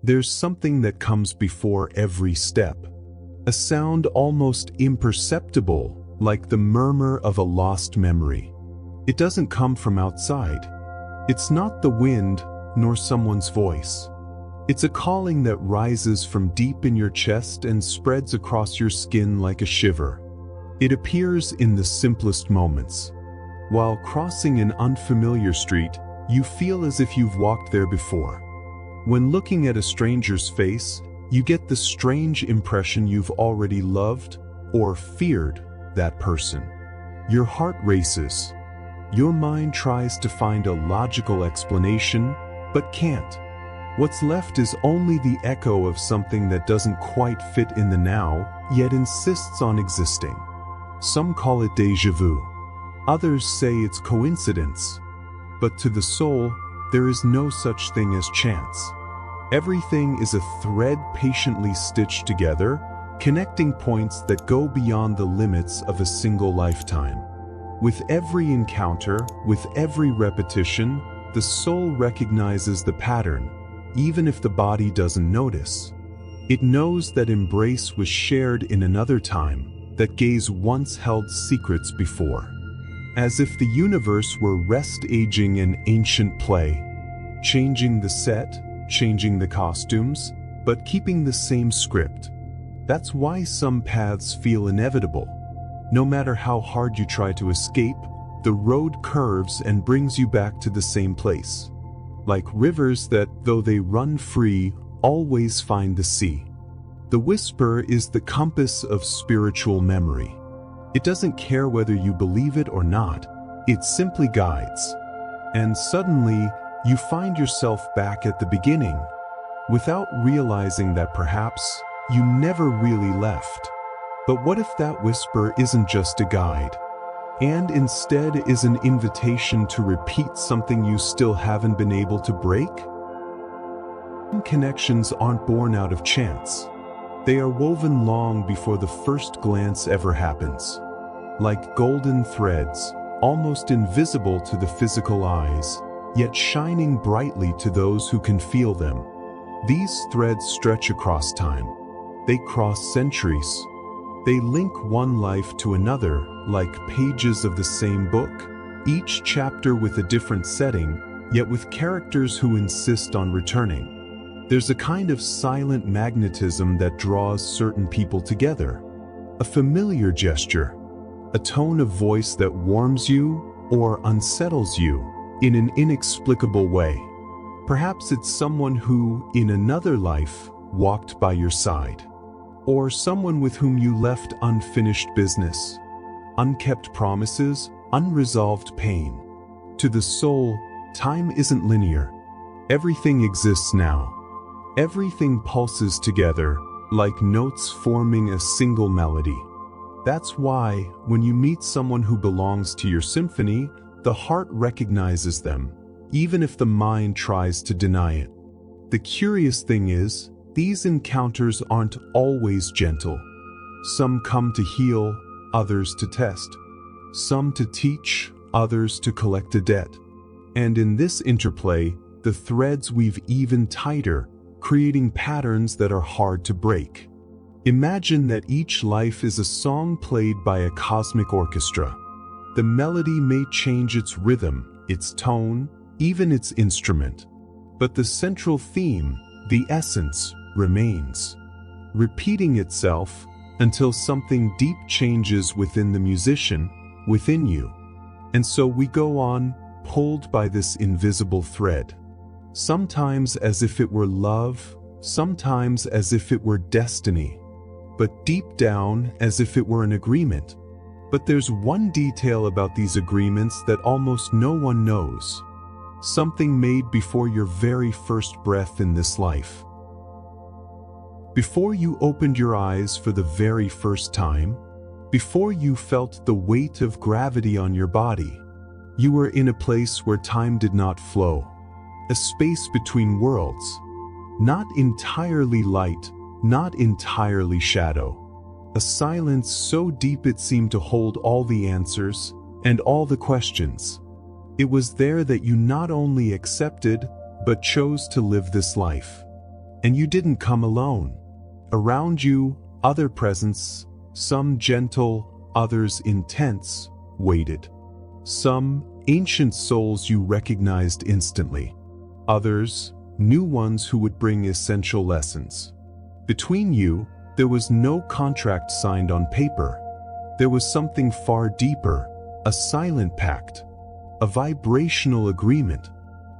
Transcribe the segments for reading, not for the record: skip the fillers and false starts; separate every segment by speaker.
Speaker 1: There's something that comes before every step. A sound almost imperceptible, like the murmur of a lost memory. It doesn't come from outside. It's not the wind, nor someone's voice. It's a calling that rises from deep in your chest and spreads across your skin like a shiver. It appears in the simplest moments. While crossing an unfamiliar street, you feel as if you've walked there before. When looking at a stranger's face, you get the strange impression you've already loved or feared that person. Your heart races. Your mind tries to find a logical explanation, but can't. What's left is only the echo of something that doesn't quite fit in the now, yet insists on existing. Some call it déjà vu. Others say it's coincidence. But to the soul, there is no such thing as chance. Everything is a thread patiently stitched together, connecting points that go beyond the limits of a single lifetime. With every encounter, with every repetition, the soul recognizes the pattern, even if the body doesn't notice. It knows that embrace was shared in another time, that gaze once held secrets before. As if the universe were rest-aging an ancient play, changing the set, changing the costumes, but keeping the same script. That's why some paths feel inevitable. No matter how hard you try to escape, the road curves and brings you back to the same place. Like rivers that, though they run free, always find the sea. The whisper is the compass of spiritual memory. It doesn't care whether you believe it or not, it simply guides. And suddenly, you find yourself back at the beginning, without realizing that perhaps you never really left. But what if that whisper isn't just a guide, and instead is an invitation to repeat something you still haven't been able to break? Connections aren't born out of chance. They are woven long before the first glance ever happens. Like golden threads, almost invisible to the physical eyes, yet shining brightly to those who can feel them. These threads stretch across time. They cross centuries. They link one life to another, like pages of the same book, each chapter with a different setting, yet with characters who insist on returning. There's a kind of silent magnetism that draws certain people together. A familiar gesture, a tone of voice that warms you or unsettles you in an inexplicable way. Perhaps it's someone who, in another life, walked by your side. Or someone with whom you left unfinished business, unkept promises, unresolved pain. To the soul, time isn't linear. Everything exists now. Everything pulses together, like notes forming a single melody. That's why, when you meet someone who belongs to your symphony, the heart recognizes them, even if the mind tries to deny it. The curious thing is, these encounters aren't always gentle. Some come to heal, others to test. Some to teach, others to collect a debt. And in this interplay, the threads weave even tighter, creating patterns that are hard to break. Imagine that each life is a song played by a cosmic orchestra. The melody may change its rhythm, its tone, even its instrument. But the central theme, the essence, remains, repeating itself until something deep changes within the musician, within you. And so we go on, pulled by this invisible thread. Sometimes as if it were love, sometimes as if it were destiny, but deep down as if it were an agreement. But there's one detail about these agreements that almost no one knows. Something made before your very first breath in this life. Before you opened your eyes for the very first time, before you felt the weight of gravity on your body, you were in a place where time did not flow. A space between worlds, not entirely light, not entirely shadow. A silence so deep it seemed to hold all the answers and all the questions. It was there that you not only accepted, but chose to live this life. And you didn't come alone. Around you, other presence, some gentle, others intense, waited. Some ancient souls you recognized instantly. Others, new ones who would bring essential lessons. Between you, there was no contract signed on paper. There was something far deeper, a silent pact, a vibrational agreement.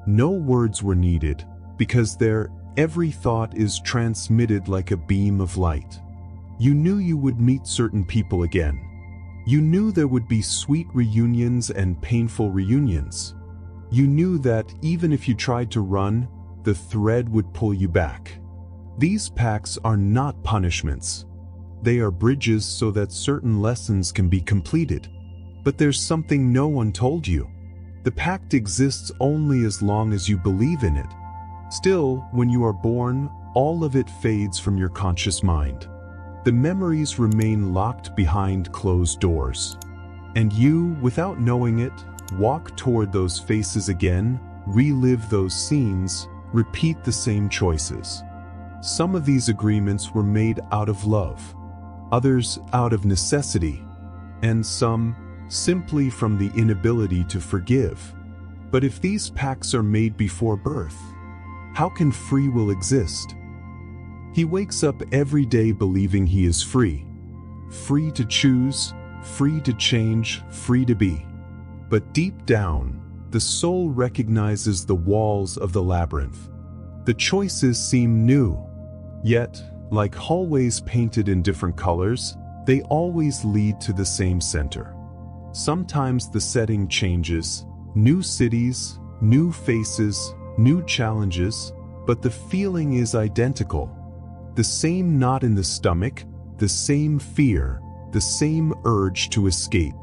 Speaker 1: No words were needed, because their every thought is transmitted like a beam of light. You knew you would meet certain people again. You knew there would be sweet reunions and painful reunions. You knew that even if you tried to run, the thread would pull you back. These pacts are not punishments. They are bridges so that certain lessons can be completed. But there's something no one told you. The pact exists only as long as you believe in it. Still, when you are born, all of it fades from your conscious mind. The memories remain locked behind closed doors. And you, without knowing it, walk toward those faces again, relive those scenes, repeat the same choices. Some of these agreements were made out of love, others out of necessity, and some simply from the inability to forgive. But if these pacts are made before birth, how can free will exist? He wakes up every day believing he is free. Free to choose, free to change, free to be. But deep down, the soul recognizes the walls of the labyrinth. The choices seem new. Yet, like hallways painted in different colors, they always lead to the same center. Sometimes the setting changes, new cities, new faces, new challenges, but the feeling is identical. The same knot in the stomach, the same fear, the same urge to escape.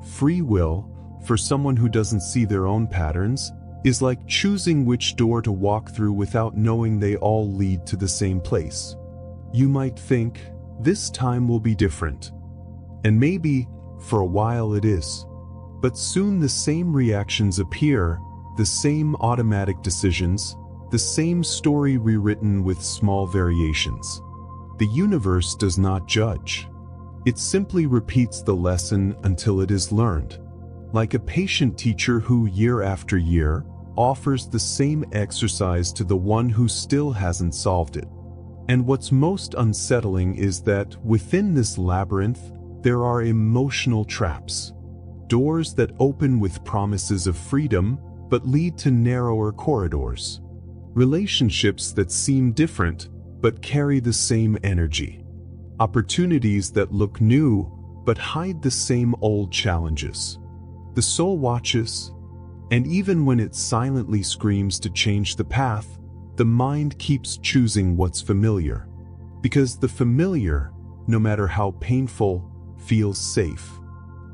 Speaker 1: Free will, for someone who doesn't see their own patterns, is like choosing which door to walk through without knowing they all lead to the same place. You might think, this time will be different. And maybe, for a while it is. But soon the same reactions appear, the same automatic decisions, the same story rewritten with small variations. The universe does not judge. It simply repeats the lesson until it is learned. Like a patient teacher who, year after year, offers the same exercise to the one who still hasn't solved it. And what's most unsettling is that within this labyrinth, there are emotional traps. Doors that open with promises of freedom, but lead to narrower corridors. Relationships that seem different, but carry the same energy. Opportunities that look new, but hide the same old challenges. The soul watches, and even when it silently screams to change the path, the mind keeps choosing what's familiar. Because the familiar, no matter how painful, feels safe.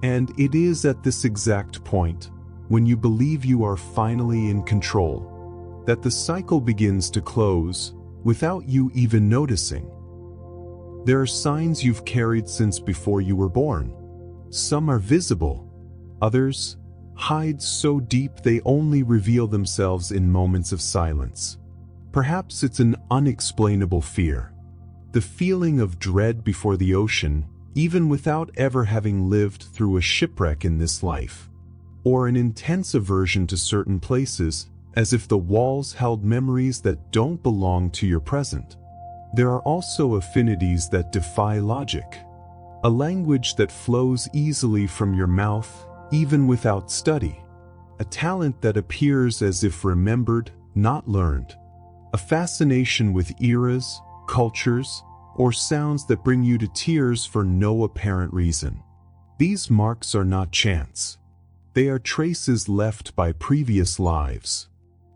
Speaker 1: And it is at this exact point, when you believe you are finally in control, that the cycle begins to close without you even noticing. There are signs you've carried since before you were born. Some are visible, others hide so deep they only reveal themselves in moments of silence. Perhaps it's an unexplainable fear. The feeling of dread before the ocean, even without ever having lived through a shipwreck in this life. Or an intense aversion to certain places, as if the walls held memories that don't belong to your present. There are also affinities that defy logic. A language that flows easily from your mouth, even without study. A talent that appears as if remembered, not learned. A fascination with eras, cultures, or sounds that bring you to tears for no apparent reason. These marks are not chance. They are traces left by previous lives.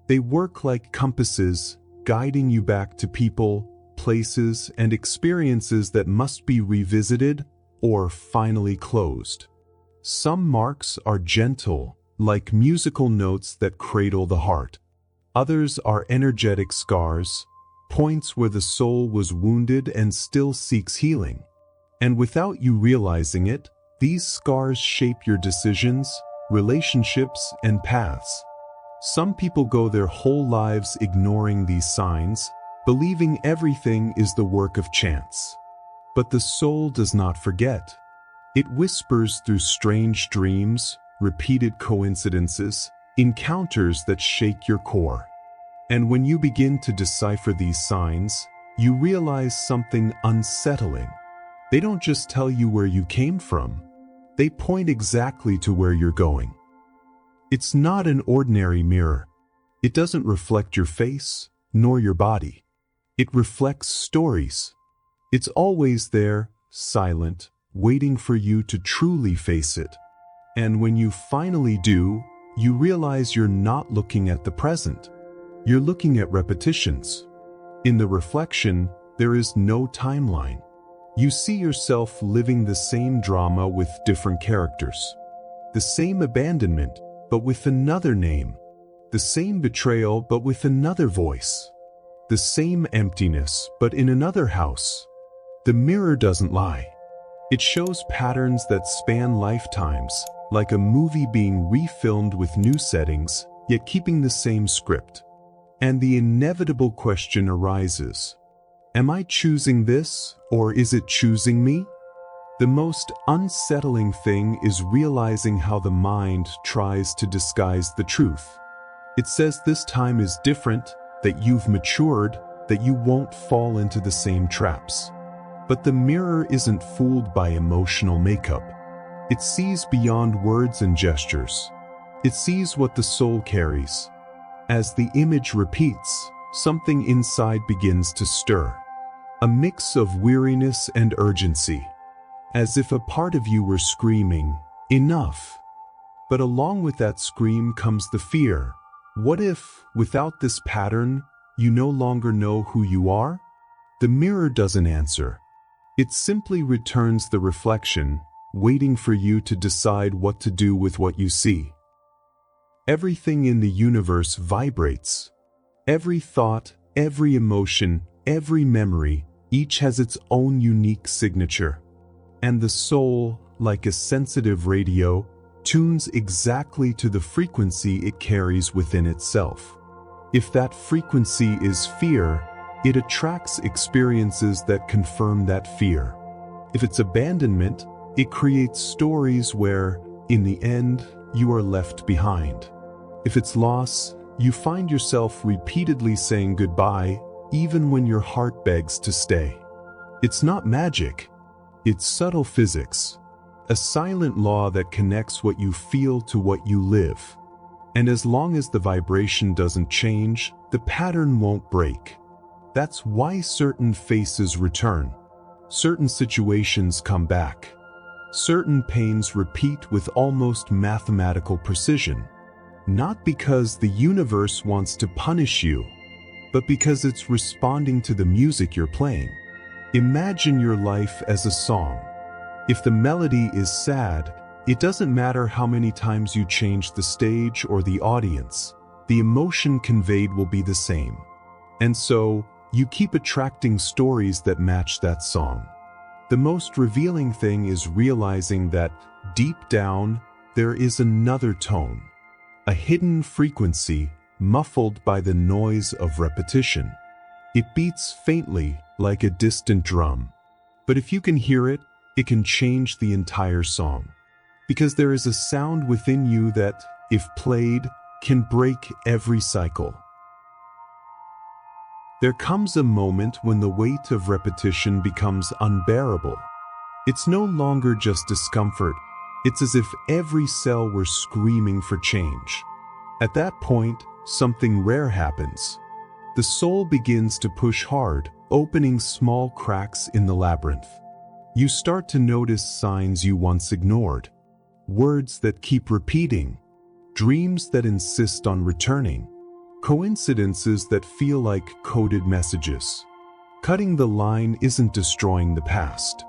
Speaker 1: They work like compasses, guiding you back to people, places, and experiences that must be revisited or finally closed. Some marks are gentle, like musical notes that cradle the heart. Others are energetic scars, points where the soul was wounded and still seeks healing. And without you realizing it, these scars shape your decisions, relationships, and paths. Some people go their whole lives ignoring these signs, believing everything is the work of chance. But the soul does not forget. It whispers through strange dreams, repeated coincidences, encounters that shake your core. And when you begin to decipher these signs, you realize something unsettling. They don't just tell you where you came from. They point exactly to where you're going. It's not an ordinary mirror. It doesn't reflect your face, nor your body. It reflects stories. It's always there, silent, waiting for you to truly face it. And when you finally do, you realize you're not looking at the present. You're looking at repetitions. In the reflection, there is no timeline. You see yourself living the same drama with different characters. The same abandonment, but with another name. The same betrayal, but with another voice. The same emptiness, but in another house. The mirror doesn't lie. It shows patterns that span lifetimes, like a movie being refilmed with new settings, yet keeping the same script. And the inevitable question arises: am I choosing this, or is it choosing me? The most unsettling thing is realizing how the mind tries to disguise the truth. It says this time is different, that you've matured, that you won't fall into the same traps. But the mirror isn't fooled by emotional makeup. It sees beyond words and gestures. It sees what the soul carries. As the image repeats, something inside begins to stir. A mix of weariness and urgency, as if a part of you were screaming, "Enough!" But along with that scream comes the fear. What if, without this pattern, you no longer know who you are? The mirror doesn't answer. It simply returns the reflection, waiting for you to decide what to do with what you see. Everything in the universe vibrates. Every thought, every emotion, every memory, each has its own unique signature. And the soul, like a sensitive radio, tunes exactly to the frequency it carries within itself. If that frequency is fear, it attracts experiences that confirm that fear. If it's abandonment, it creates stories where, in the end, you are left behind. If it's loss, you find yourself repeatedly saying goodbye, even when your heart begs to stay. It's not magic. It's subtle physics. A silent law that connects what you feel to what you live. And as long as the vibration doesn't change, the pattern won't break. That's why certain faces return. Certain situations come back. Certain pains repeat with almost mathematical precision. Not because the universe wants to punish you, but because it's responding to the music you're playing. Imagine your life as a song. If the melody is sad, it doesn't matter how many times you change the stage or the audience. The emotion conveyed will be the same. And so, you keep attracting stories that match that song. The most revealing thing is realizing that, deep down, there is another tone. A hidden frequency, muffled by the noise of repetition. It beats faintly, like a distant drum. But if you can hear it, it can change the entire song. Because there is a sound within you that, if played, can break every cycle. There comes a moment when the weight of repetition becomes unbearable. It's no longer just discomfort. It's as if every cell were screaming for change. At that point, something rare happens. The soul begins to push hard, opening small cracks in the labyrinth. You start to notice signs you once ignored. Words that keep repeating. Dreams that insist on returning. Coincidences that feel like coded messages. Cutting the line isn't destroying the past.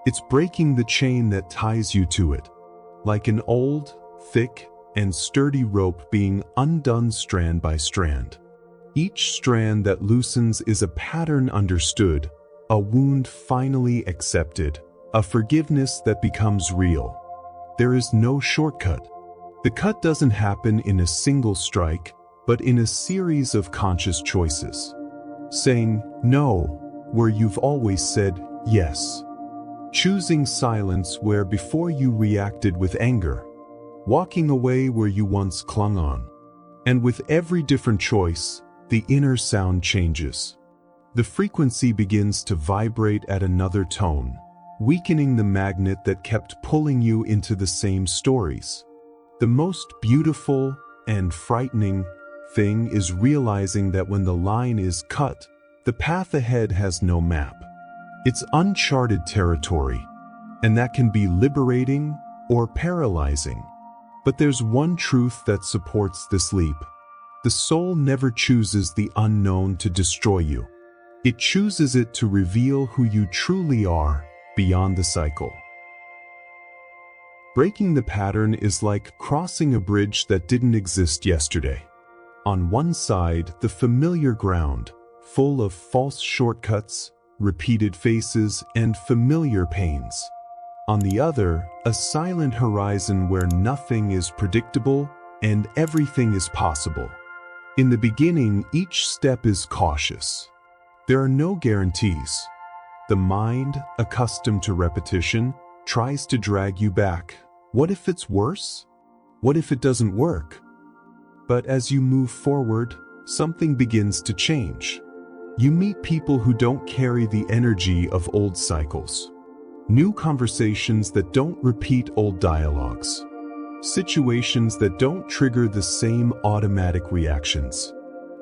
Speaker 1: It's breaking the chain that ties you to it. Like an old, thick, and sturdy rope being undone strand by strand. Each strand that loosens is a pattern understood, a wound finally accepted, a forgiveness that becomes real. There is no shortcut. The cut doesn't happen in a single strike, but in a series of conscious choices. saying no where you've always said yes, choosing silence where before you reacted with anger, walking away where you once clung on. And with every different choice, the inner sound changes. The frequency begins to vibrate at another tone, weakening the magnet that kept pulling you into the same stories. The most beautiful and frightening thing is realizing that when the line is cut, the path ahead has no map. It's uncharted territory, and that can be liberating or paralyzing. But there's one truth that supports this leap. The soul never chooses the unknown to destroy you. It chooses it to reveal who you truly are beyond the cycle. Breaking the pattern is like crossing a bridge that didn't exist yesterday. On one side, the familiar ground, full of false shortcuts, repeated faces, and familiar pains. On the other, a silent horizon where nothing is predictable and everything is possible. In the beginning, each step is cautious. There are no guarantees. The mind, accustomed to repetition, tries to drag you back. What if it's worse? What if it doesn't work? But as you move forward, something begins to change. You meet people who don't carry the energy of old cycles. New conversations that don't repeat old dialogues. Situations that don't trigger the same automatic reactions.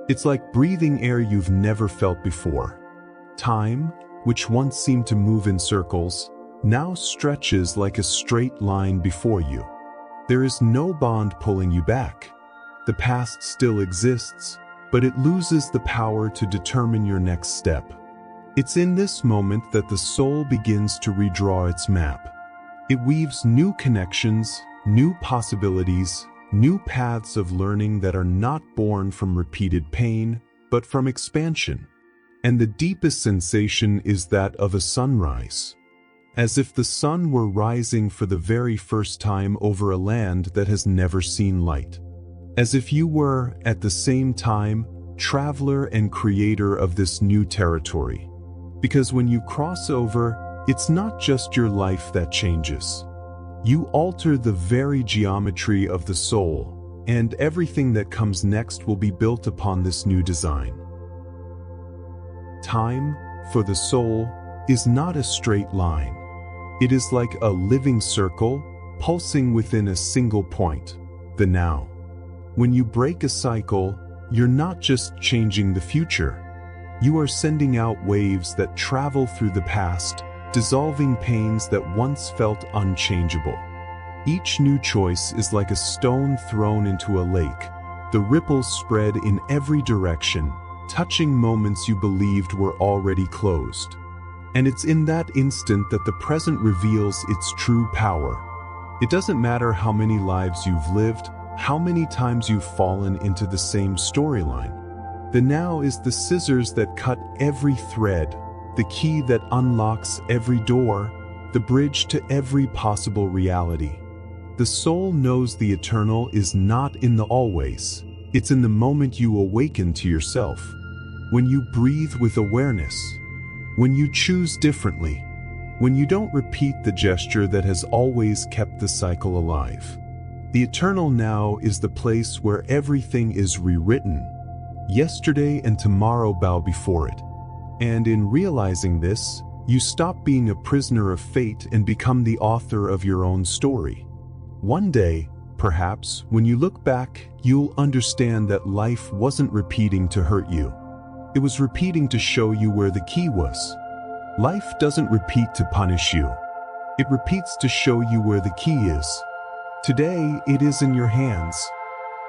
Speaker 1: It's like breathing air you've never felt before. Time, which once seemed to move in circles, now stretches like a straight line before you. There is no bond pulling you back. The past still exists, but it loses the power to determine your next step. It's in this moment that the soul begins to redraw its map. It weaves new connections, new possibilities, new paths of learning that are not born from repeated pain, but from expansion. And the deepest sensation is that of a sunrise. As if the sun were rising for the very first time over a land that has never seen light. As if you were, at the same time, traveler and creator of this new territory. Because when you cross over, it's not just your life that changes. You alter the very geometry of the soul, and everything that comes next will be built upon this new design. Time, for the soul, is not a straight line. It is like a living circle, pulsing within a single point, the now. When you break a cycle, you're not just changing the future. You are sending out waves that travel through the past, dissolving pains that once felt unchangeable. Each new choice is like a stone thrown into a lake. The ripples spread in every direction, touching moments you believed were already closed. And it's in that instant that the present reveals its true power. It doesn't matter how many lives you've lived, how many times you've fallen into the same storyline. The now is the scissors that cut every thread, the key that unlocks every door, the bridge to every possible reality. The soul knows the eternal is not in the always, it's in the moment you awaken to yourself. When you breathe with awareness, when you choose differently, when you don't repeat the gesture that has always kept the cycle alive. The eternal now is the place where everything is rewritten. Yesterday and tomorrow bow before it. And in realizing this, you stop being a prisoner of fate and become the author of your own story. One day, perhaps, when you look back, you'll understand that life wasn't repeating to hurt you. It was repeating to show you where the key was. Life doesn't repeat to punish you. It repeats to show you where the key is. Today, it is in your hands.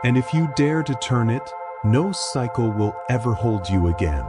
Speaker 1: And if you dare to turn it, no cycle will ever hold you again.